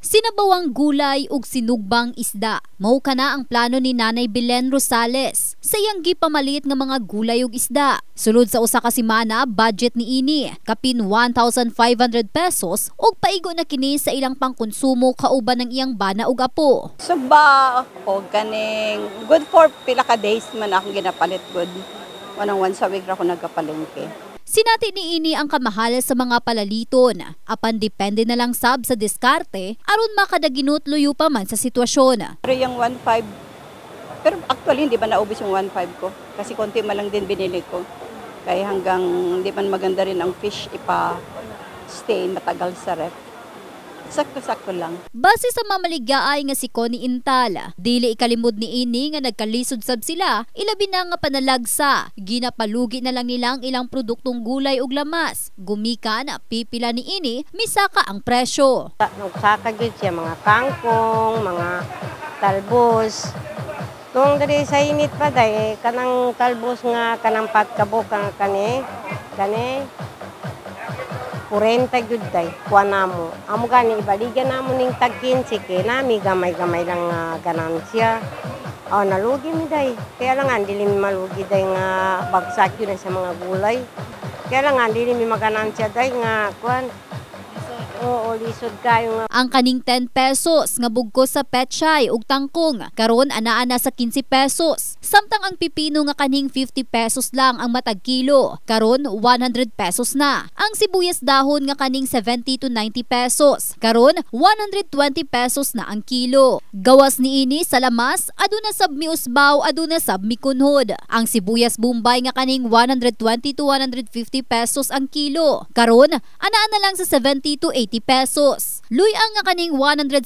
Sinabawang gulay ug sinugbang isda. Mao kana ang plano ni Nanay Belen Rosales sa iyang gipamalit nga mga gulay ug isda. Sulod sa usa ka semana, budget ni ini kapin 1,500 pesos ug paigo na kini sa ilang pangkonsumo kauban ng iyang bana ug apo. Suba o ganing good for pila ka days man akong ginapalit good. Wanang once a week ra ko nagapalengke. Sinati ni ini ang kamahal sa mga palaliton. Apan depende na lang sab sa diskarte aron makadaginot luyo pa man sa sitwasyon. Pero yung 1.5, pero actually hindi ba naubos yung 1.5 ko? Kasi konti man lang din binili ko. Kaya hanggang hindi man maganda rin ang fish ipa-stay matagal sa ref. Sakto-sakto lang. Base sa mamaligyaay nga si Connie Intal, dili ikalimod ni ini nga nagkalisod sab sila, ilabi na nga panalagsa. Ginapalugi na lang nilang ilang produktong gulay ug lamas. Gumikan pipila ni ini, misaka ang presyo. Nagsaka gyud siya mga kangkong, mga talbos. Kung diri sa init pa day kanang talbos nga kanang patkabok kani 40 gyud day kuha namo. Amo gani ibaligan namo ning tag 15 kay nami gamay-gamay lang ganansya. Nalugi mi day. Kaya lang dili mi malugi day nga bagsak yun sa mga gulay. Kaya lang dili mi maganansya day nga kuan. Oo, lisod kayo nga. Ang kaning 10 pesos nga bugkos sa pechay ug tangkong karon anaa na sa 15 pesos. Samtang ang pipino nga kaning 50 pesos lang ang matag kilo, karon 100 pesos na. Ang sibuyas dahon nga kaning 70 to 90 pesos, karon 120 pesos na ang kilo. Gawas ni ini sa lamas, aduna sab mi usbaw, aduna sab mi kunhod. Ang sibuyas bombay nga kaning 120 to 150 pesos ang kilo, karon anaa na lang sa 70 to 80 pesos. Luyang nga kaning 170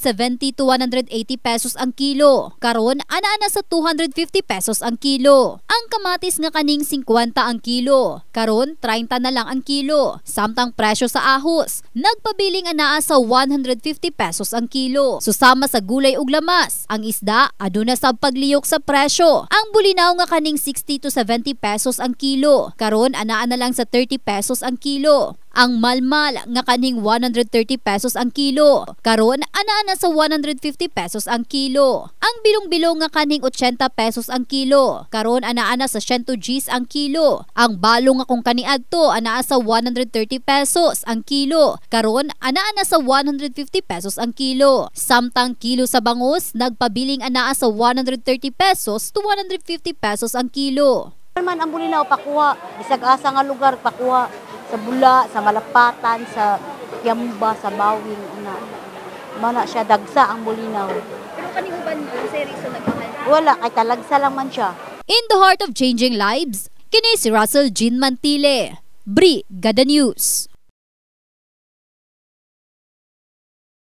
to 180 pesos ang kilo, karon anaa na sa 250 pesos ang kilo. Ang kamatis nga kaning 50 ang kilo, karon 30 na lang ang kilo. Samtang presyo sa ahos, nagpabiling anaa sa 150 pesos ang kilo. Susama sa gulay ug lamas, ang isda aduna sa pagliyok sa presyo. Ang bulinaw nga kaning 60 to 70 pesos ang kilo, karon anaa na lang sa 30 pesos ang kilo. Ang malmal nga kaning 130 pesos ang kilo, karon anaa na sa 150 pesos ang kilo. Ang bilong-bilong nga kaning 80 pesos ang kilo, karon anaa na sa 100 Gs ang kilo. Ang balong nga kung kaniadto anaa sa 130 pesos ang kilo, karon anaa na sa 150 pesos ang kilo. Samtang kilo sa bangus nagpabiling anaa sa 130 pesos to 150 pesos ang kilo. Man ang bulinaw pakuha, bisag asa nga lugar pakuha. Sa Bula, sa Malapatan, sa Yamba, sa Bawing, mana siya dagsa ang bulinaw. Pero kaniuban sa reason nagmahal? Wala, kay talagsa lang man siya. In the heart of changing lives, kini si Russell Jean Mantile, Brigada News.